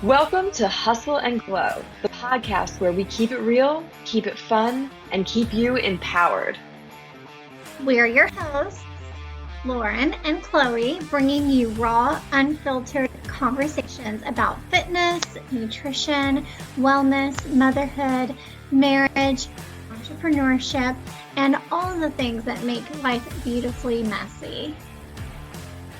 Welcome to Hustle and Glow, the podcast where we keep it real, keep it fun, and keep you empowered. We're your hosts, Lauren and Chloe, bringing you raw, unfiltered conversations about fitness, nutrition, wellness, motherhood, marriage, entrepreneurship, and all the things that make life beautifully messy.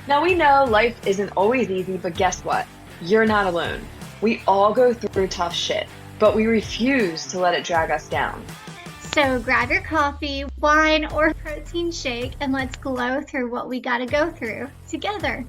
Now we know life isn't always easy, but guess what? You're not alone. We all go through tough shit, but we refuse to let it drag us down. So grab your coffee, wine, or protein shake, and let's glow through what we gotta go through together.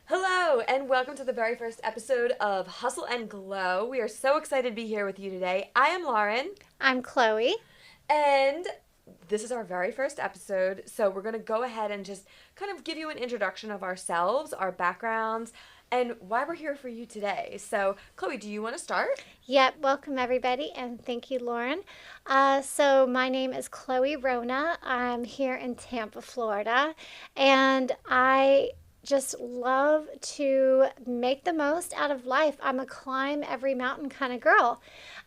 Hello, and welcome to the very first episode of Hustle and Glow. We are so excited to be here with you today. I am Lauren. I'm Chloe. And this is our very first episode, so we're going to go ahead and just kind of give you an introduction of ourselves, our backgrounds, and why we're here for you today. So, Chloe, do you want to start? Yep, welcome everybody, and thank you, Lauren. So my name is Chloe Rona. I'm here in Tampa, Florida, and I just love to make the most out of life. I'm a climb every mountain kind of girl.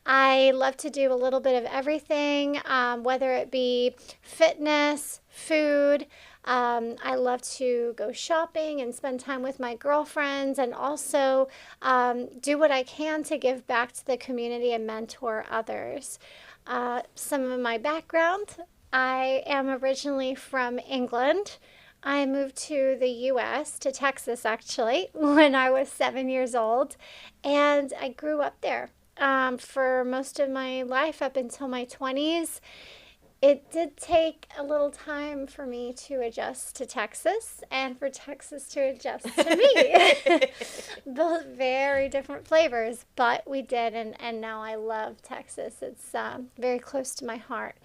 I love to do a little bit of everything, whether it be fitness, food. I love to go shopping and spend time with my girlfriends, and also do what I can to give back to the community and mentor others. Some of my background: I am originally from England. I moved to the U.S., to Texas actually, when I was 7 years old, and I grew up there for most of my life up until my 20s. It did take a little time for me to adjust to Texas and for Texas to adjust to me. Both very different flavors, but we did, and now I love Texas. It's very close to my heart.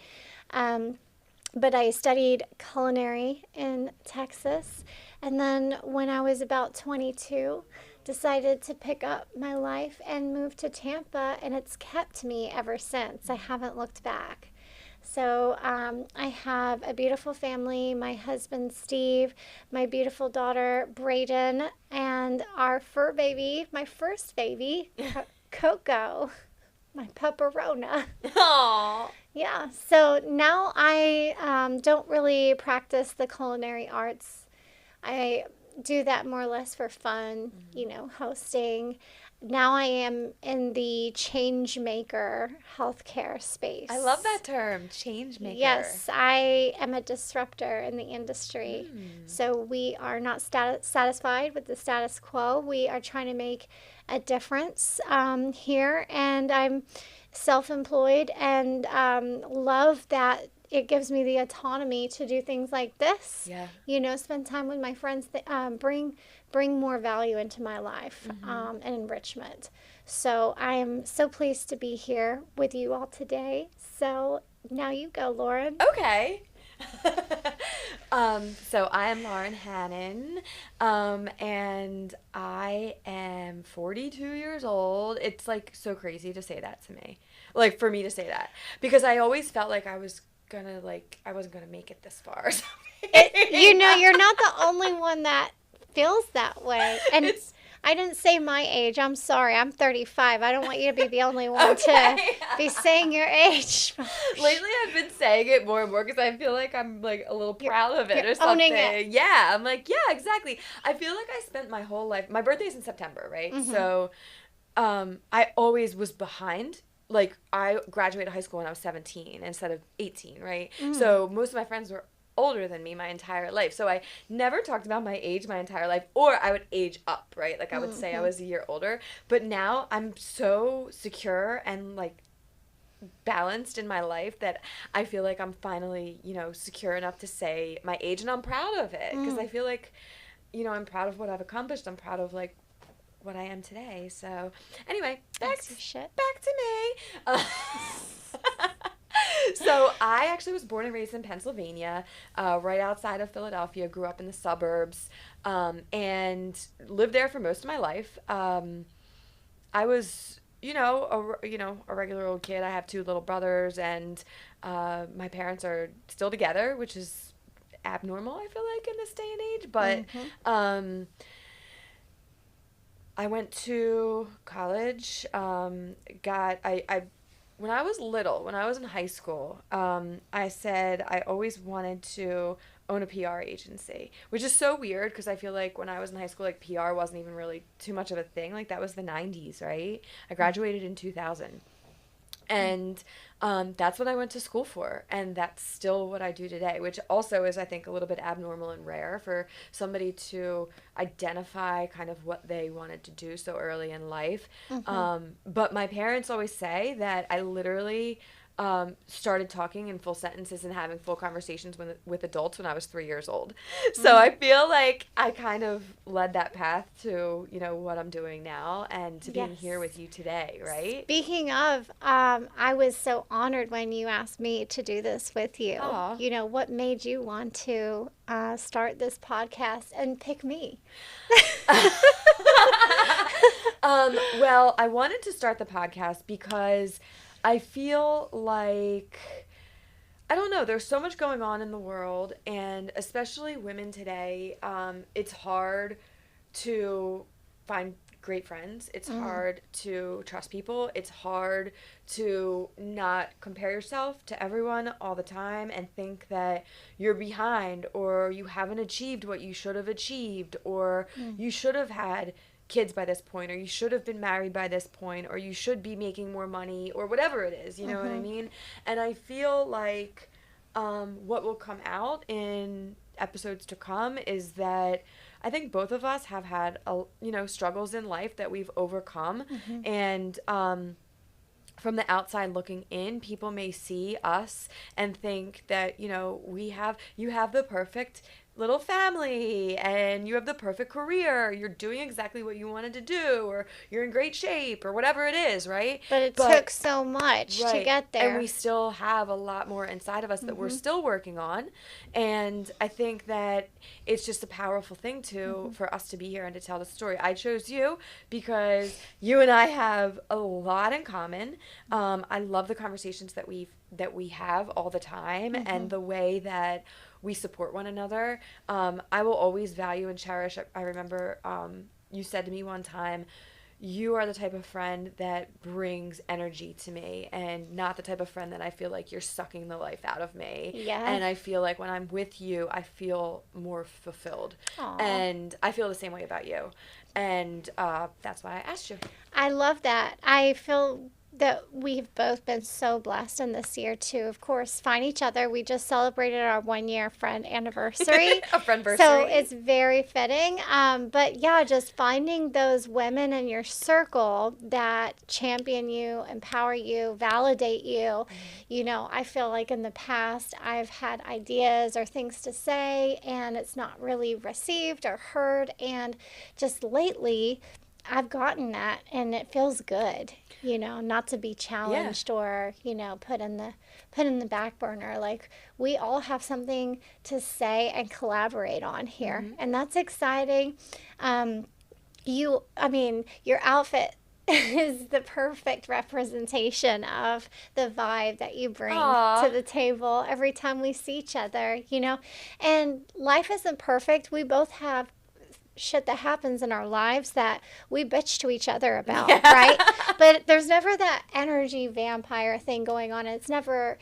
But I studied culinary in Texas, and then when I was about 22, decided to pick up my life and move to Tampa, and it's kept me ever since. I haven't looked back. So I have a beautiful family, my husband Steve, my beautiful daughter Brayden, and our fur baby, my first baby, Coco, my pepperona. Aww. Yeah, so now I don't really practice the culinary arts. I do that more or less for fun, hosting. Now I am in the change maker healthcare space. I love that term, change maker. Yes, I am a disruptor in the industry. So we are not satisfied with the status quo. We are trying to make a difference here, and I'm self-employed and love that it gives me the autonomy to do things like this. Yeah. Spend time with my friends that bring more value into my life and enrichment. So I am so pleased to be here with you all today. So now you go, Lauren. Okay. So I am Lauren Hannon, and I am 42 years old. It's like so crazy to say that to me, like for me to say that, because I always felt like I wasn't gonna make it this far. You're not the only one that feels that way. And I didn't say my age. I'm sorry. I'm 35. I don't want you to be the only one to be saying your age. Lately, I've been saying it more and more because I feel like I'm like a little proud of it or something. Owning it. Yeah, I'm like, yeah, exactly. I feel like I spent my whole life. My birthday's in September, right? So, I always was behind. Like, I graduated high school when I was 17 instead of 18, right? So most of my friends were older than me my entire life. So I never talked about my age my entire life, or I would age up, right? Like I would say I was a year older. But now I'm so secure and like balanced in my life that I feel like I'm finally, secure enough to say my age, and I'm proud of it because I feel like, I'm proud of what I've accomplished. I'm proud of like what I am today. So anyway, back to me. So I actually was born and raised in Pennsylvania, right outside of Philadelphia. Grew up in the suburbs, and lived there for most of my life. I was a regular old kid. I have two little brothers, and my parents are still together, which is abnormal, I feel like, in this day and age. But I went to college. I when I was little, when I was in high school, I said I always wanted to own a PR agency, which is so weird because I feel like when I was in high school, like PR wasn't even really too much of a thing. Like that was the 90s, right? I graduated in 2000. And that's what I went to school for. And that's still what I do today, which also is, I think, a little bit abnormal and rare for somebody to identify kind of what they wanted to do so early in life. But my parents always say that I literally started talking in full sentences and having full conversations with adults when I was 3 years old. So I feel like I kind of led that path to, what I'm doing now and to being here with you today, right? Speaking of, I was so honored when you asked me to do this with you. Aw. What made you want to start this podcast and pick me? Well, I wanted to start the podcast because I feel like, I don't know, there's so much going on in the world, and especially women today, it's hard to find great friends. It's hard to trust people. It's hard to not compare yourself to everyone all the time and think that you're behind or you haven't achieved what you should have achieved or you should have had kids by this point, or you should have been married by this point, or you should be making more money, or whatever it is, you know what I mean? And I feel like what will come out in episodes to come is that I think both of us have had struggles in life that we've overcome, and from the outside looking in, people may see us and think that you have the perfect little family and you have the perfect career, you're doing exactly what you wanted to do, or you're in great shape, or whatever it is, right? But it took so much to get there. And we still have a lot more inside of us that we're still working on. And I think that it's just a powerful thing for us to be here and to tell the story. I chose you because you and I have a lot in common. I love the conversations that we have all the time, and the way that we support one another. I will always value and cherish. I remember you said to me one time, you are the type of friend that brings energy to me, and not the type of friend that I feel like you're sucking the life out of me. Yeah. And I feel like when I'm with you, I feel more fulfilled. Aww. And I feel the same way about you. And that's why I asked you. I love that. I feel that we've both been so blessed in this year to, of course, find each other. We just celebrated our 1-year friend anniversary. A friendversary. So it's very fitting. But yeah, just finding those women in your circle that champion you, empower you, validate you. I feel like in the past I've had ideas or things to say and it's not really received or heard. And just lately, I've gotten that, and it feels good, not to be challenged or, put in the back burner. Like, we all have something to say and collaborate on here, and that's exciting. Your outfit is the perfect representation of the vibe that you bring to the table every time we see each other, and life isn't perfect. We both have shit that happens in our lives that we bitch to each other about, right? But there's never that energy vampire thing going on. It's never,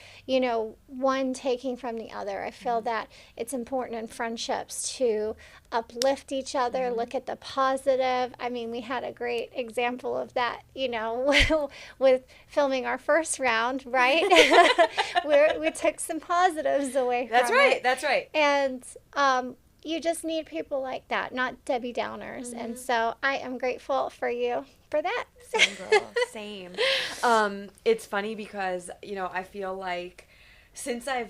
one taking from the other. I feel that it's important in friendships to uplift each other, look at the positive. I mean, we had a great example of that, with filming our first round, right? we took some positives away from it. That's right. And you just need people like that, not Debbie Downers. And so I am grateful for you for that. Same, girl. Same. It's funny because, I feel like since I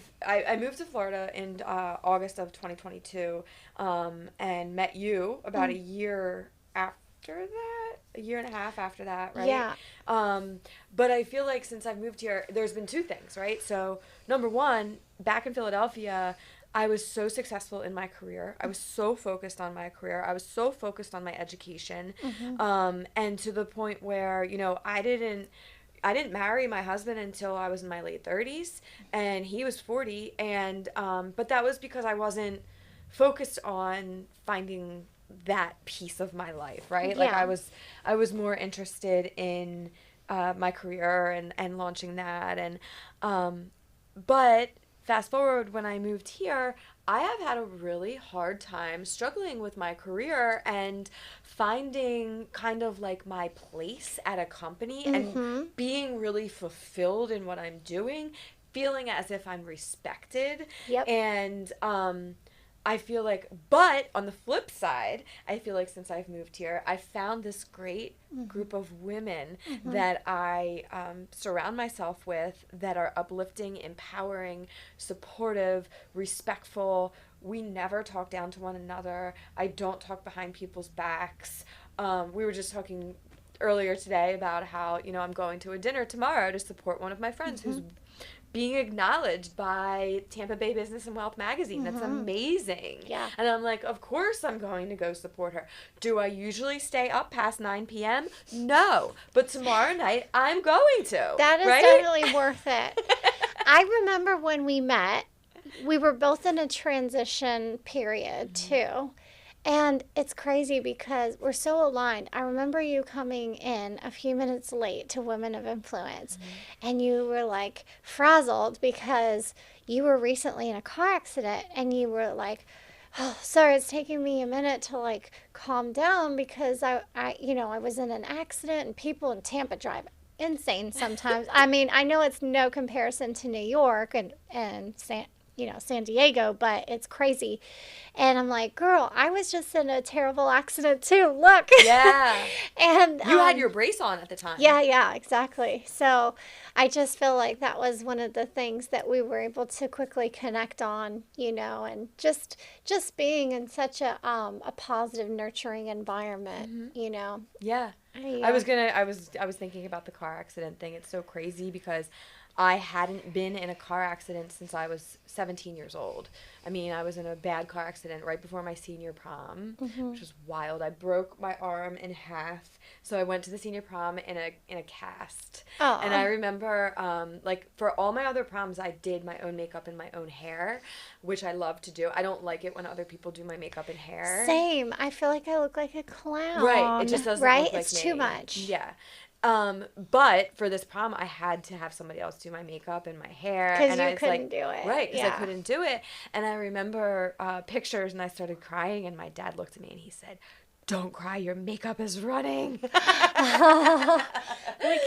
moved to Florida in August of 2022 and met you about a year after that, a year and a half after that, right? Yeah. But I feel like since I've moved here, there's been two things, right? So number one, back in Philadelphia, I was so successful in my career. I was so focused on my career. I was so focused on my education. And to the point where, I didn't marry my husband until I was in my late 30s, and he was 40. And but that was because I wasn't focused on finding that piece of my life, right? Like Yeah. I was more interested in my career and launching that. And but fast forward, when I moved here, I have had a really hard time struggling with my career and finding kind of like my place at a company and being really fulfilled in what I'm doing, feeling as if I'm respected. Yep. And I feel like, but on the flip side, I feel like since I've moved here, I found this great group of women that I surround myself with that are uplifting, empowering, supportive, respectful. We never talk down to one another. I don't talk behind people's backs. We were just talking earlier today about how, I'm going to a dinner tomorrow to support one of my friends who's being acknowledged by Tampa Bay Business and Wealth magazine. That's amazing. Yeah. And I'm like, of course I'm going to go support her. Do I usually stay up past 9 p.m.? No. But tomorrow night, I'm going to. That is right? definitely worth it. I remember when we met, we were both in a transition period too. And it's crazy because we're so aligned. I remember you coming in a few minutes late to Women of Influence, and you were like frazzled because you were recently in a car accident, and you were like, oh, sorry, it's taking me a minute to like calm down because I was in an accident, and people in Tampa drive insane sometimes. I mean, I know it's no comparison to New York and San Diego, but it's crazy. And I'm like, girl, I was just in a terrible accident too. Look. Yeah. And you had your brace on at the time. Yeah, exactly. So I just feel like that was one of the things that we were able to quickly connect on, and just being in such a positive, nurturing environment, Yeah. I was thinking about the car accident thing. It's so crazy because I hadn't been in a car accident since I was 17 years old. I mean, I was in a bad car accident right before my senior prom, which was wild. I broke my arm in half, so I went to the senior prom in a cast. Oh. And I remember, for all my other proms, I did my own makeup and my own hair, which I love to do. I don't like it when other people do my makeup and hair. Same. I feel like I look like a clown. Right. It just doesn't look like It's me. too much. Yeah. But for this prom, I had to have somebody else do my makeup and my hair. Because you couldn't do it. Right, because I couldn't do it. And I remember pictures, and I started crying, and my dad looked at me, and he said, "Don't cry, your makeup is running." We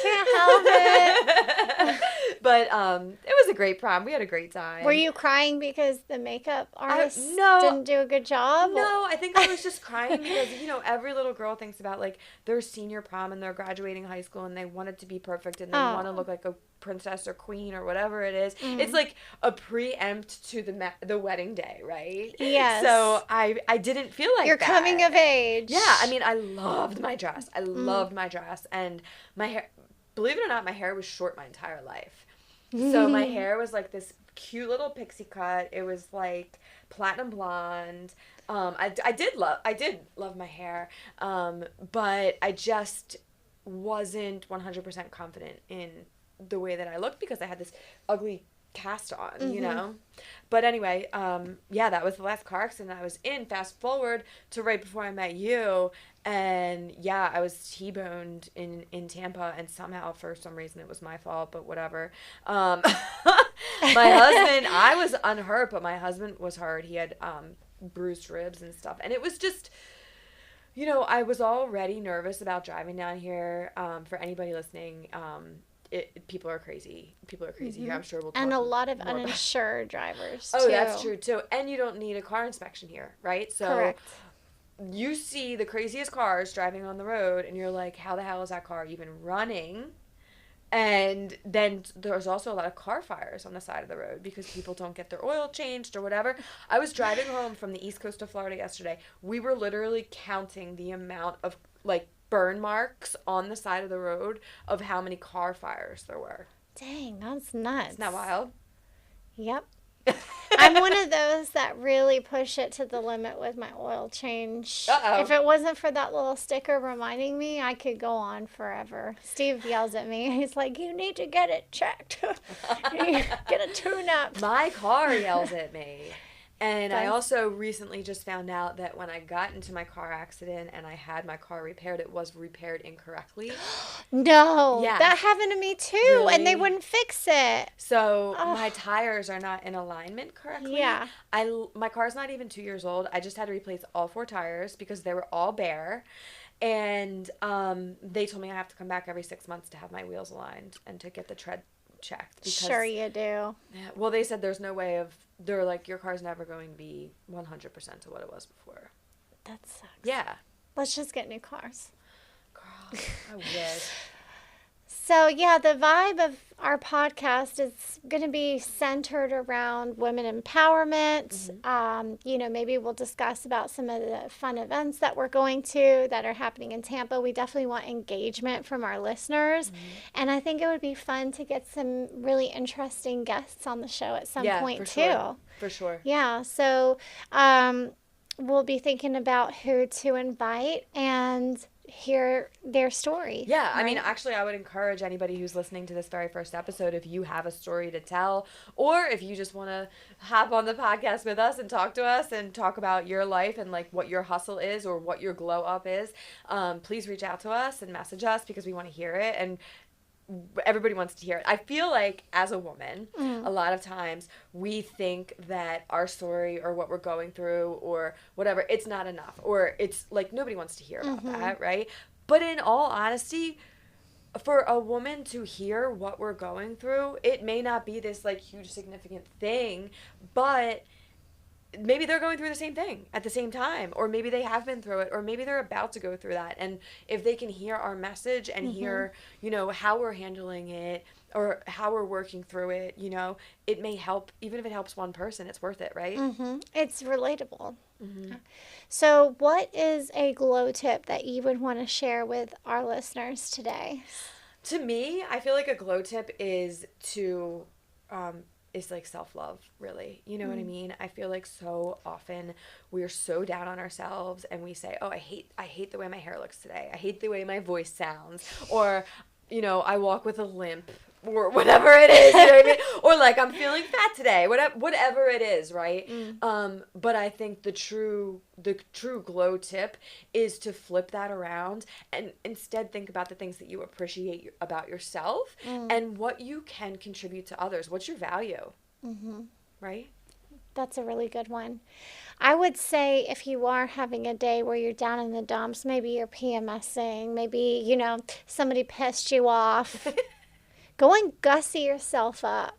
can't help it. But it was a great prom. We had a great time. Were you crying because the makeup artist no. didn't do a good job? No, I think I was just crying because, every little girl thinks about, like, their senior prom and they're graduating high school and they want it to be perfect and they want to look like a princess or queen or whatever it is. It's like a preempt to the wedding day, right? Yes. So I didn't feel like You're that. coming of age. Yeah, I mean, I loved my dress. I loved my dress. And my hair, believe it or not, my hair was short my entire life. So my hair was like this cute little pixie cut. It was like platinum blonde. I did love my hair. But I just wasn't 100% confident in the way that I looked because I had this ugly cast on, But anyway, that was the last car accident I was in. Fast forward to right before I met you, and I was T-boned in Tampa, and somehow for some reason it was my fault, but whatever. My husband, I was unhurt, but my husband was hurt. He had bruised ribs and stuff, and it was just, I was already nervous about driving down here. For anybody listening, people are crazy. People are crazy here. I'm sure we'll talk And a lot of more about uninsured drivers, Oh, too. that's true, too. And you don't need a car inspection here, right? So Correct. you see the craziest cars driving on the road, and you're like, how the hell is that car even running? And then there's also a lot of car fires on the side of the road because people don't get their oil changed or whatever. I was driving home from the east coast of Florida yesterday. We were literally counting the amount of, burn marks on the side of the road of how many car fires there were. Dang, that's nuts. Isn't that wild? Yep. I'm one of those that really push it to the limit with my oil change. Uh-oh. If it wasn't for that little sticker reminding me, I could go on forever. Steve yells at me. He's like, you need to get it checked. Get a tune-up. My car yells at me. And I Does? also recently just found out that when I got into my car accident and I had my car repaired, it was repaired incorrectly. No. Yeah. That happened to me too. Really? And they wouldn't fix it. So my tires are not in alignment correctly. Yeah. My car's not even 2 years old. I just had to replace all 4 tires because they were all bare. And they told me I have to come back every 6 months to have my wheels aligned and to get the tread checked. Because, Sure you do. yeah, well, they said there's no way of, they're like, your car's never going to be 100% to what it was before. That sucks. Yeah. Let's just get new cars. Girl, I wish. So, yeah, the vibe of our podcast is going to be centered around women empowerment. Maybe we'll discuss about some of the fun events that we're going to that are happening in Tampa. We definitely want engagement from our listeners. And I think it would be fun to get some really interesting guests on the show at some point, too. Sure. For sure. Yeah, so we'll be thinking about who to invite and hear their story. Yeah, I right? mean, actually, I would encourage anybody who's listening to this very first episode, if you have a story to tell, or if you just want to hop on the podcast with us and talk to us and talk about your life and like what your hustle is or what your glow up is, please reach out to us and message us because we want to hear it. And everybody wants to hear it. I feel like as a woman, a lot of times we think that our story or what we're going through or whatever, it's not enough, or it's like nobody wants to hear about that, right? But in all honesty, for a woman to hear what we're going through, it may not be this like huge significant thing, but maybe they're going through the same thing at the same time, or maybe they have been through it, or maybe they're about to go through that. And if they can hear our message and hear, how we're handling it or how we're working through it, it may help. Even if it helps one person, it's worth it, right? It's relatable. So what is a glow tip that you would want to share with our listeners today? To me, I feel like a glow tip is to is like self-love, really. You know what I mean? I feel like so often we're so down on ourselves and we say, oh, I hate the way my hair looks today. I hate the way my voice sounds. Or, I walk with a limp or whatever it is, you know what I mean? Or like I'm feeling fat today, whatever it is, right? But I think the true glow tip is to flip that around and instead think about the things that you appreciate about yourself and what you can contribute to others. What's your value? Right? That's a really good one. I would say if you are having a day where you're down in the dumps, maybe you're PMSing, maybe, somebody pissed you off, go and gussy yourself up.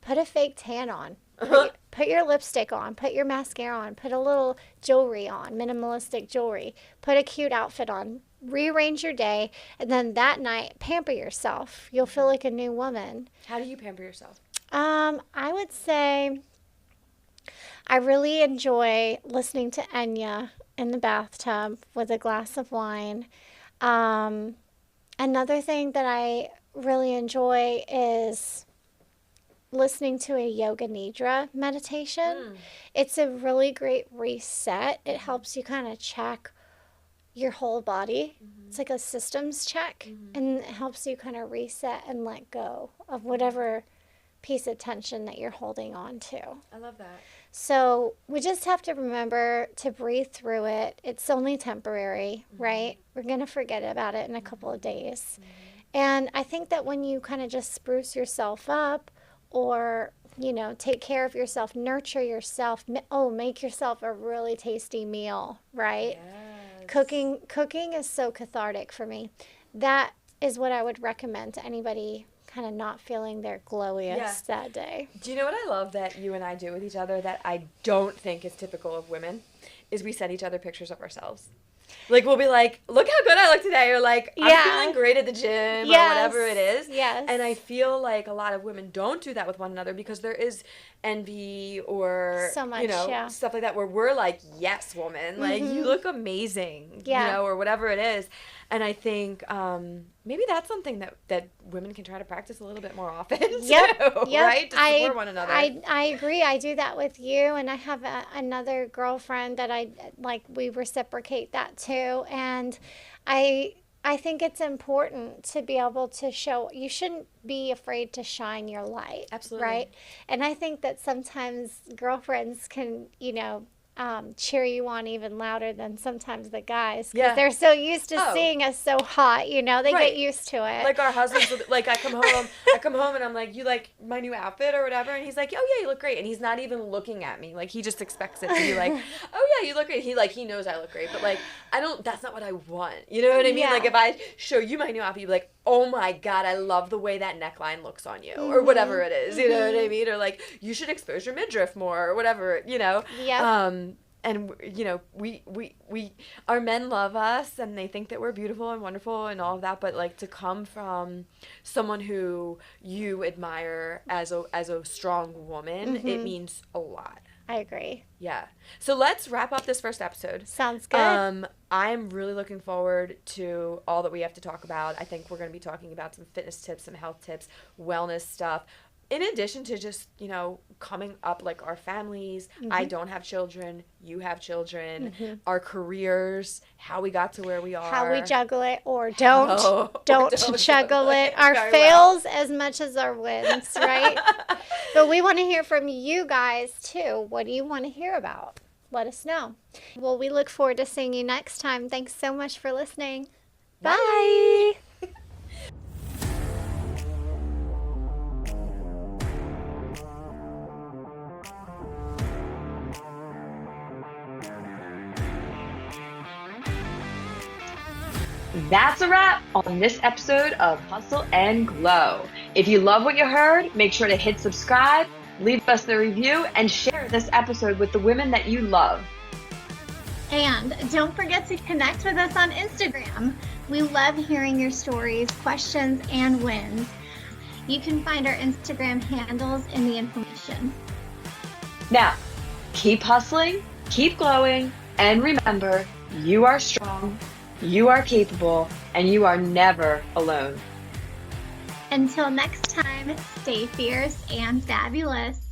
Put a fake tan on. Put your lipstick on. Put your mascara on. Put a little jewelry on, minimalistic jewelry. Put a cute outfit on. Rearrange your day. And then that night, pamper yourself. You'll feel like a new woman. How do you pamper yourself? I would say I really enjoy listening to Enya in the bathtub with a glass of wine. Another thing that I really enjoy is listening to a yoga nidra meditation. It's a really great reset. It helps you kind of check your whole body. It's like a systems check, and it helps you kind of reset and let go of whatever piece of tension that you're holding on to. I love that. So we just have to remember to breathe through it. It's only temporary, right? We're going to forget about it in a couple of days. And I think that when you kind of just spruce yourself up or, take care of yourself, nurture yourself, make yourself a really tasty meal, right? Yes. Cooking is so cathartic for me. That is what I would recommend to anybody kind of not feeling their glowiest that day. Do you know what I love that you and I do with each other that I don't think is typical of women? Is we send each other pictures of ourselves. Like, we'll be like, look how good I look today, or like, I'm feeling great at the gym, or whatever it is. Yes. And I feel like a lot of women don't do that with one another because there is envy or, so much, stuff like that where we're like, yes, woman, like, you look amazing, or whatever it is. And I think maybe that's something that women can try to practice a little bit more often too, Yep. right? To support one another. I agree. I do that with you, and I have another girlfriend that we reciprocate that too. And I think it's important to be able to show, you shouldn't be afraid to shine your light. Absolutely. Right? And I think that sometimes girlfriends can, cheer you on even louder than sometimes the guys, because they're so used to seeing us so hot, they get used to it. Like our husbands, like I come home and I'm like, you like my new outfit or whatever, and he's like, oh yeah, you look great, and he's not even looking at me, like he just expects it to be like, oh yeah, you look great. He knows I look great, but like that's not what I want. You know what I mean? Yeah. Like if I show you my new outfit, you'd be like, oh my God, I love the way that neckline looks on you, or whatever it is. You know what I mean? Or like, you should expose your midriff more, or whatever. Yeah. And we our men love us, and they think that we're beautiful and wonderful and all of that, but like to come from someone who you admire as a strong woman, it means a lot. I agree. Yeah. So let's wrap up this first episode. Sounds good. I'm really looking forward to all that we have to talk about. I think we're going to be talking about some fitness tips, some health tips, wellness stuff. In addition to just, coming up like our families, I don't have children, you have children, our careers, how we got to where we are. How we juggle it or don't juggle it. Our Very fails as much as our wins, right? But we want to hear from you guys too. What do you want to hear about? Let us know. Well, we look forward to seeing you next time. Thanks so much for listening. Bye. That's a wrap on this episode of Hustle and Glow. If you love what you heard, make sure to hit subscribe, leave us a review, and share this episode with the women that you love. And don't forget to connect with us on Instagram. We love hearing your stories, questions, and wins. You can find our Instagram handles in the information. Now, keep hustling, keep glowing, and remember, you are strong, you are capable, and you are never alone. Until next time, stay fierce and fabulous.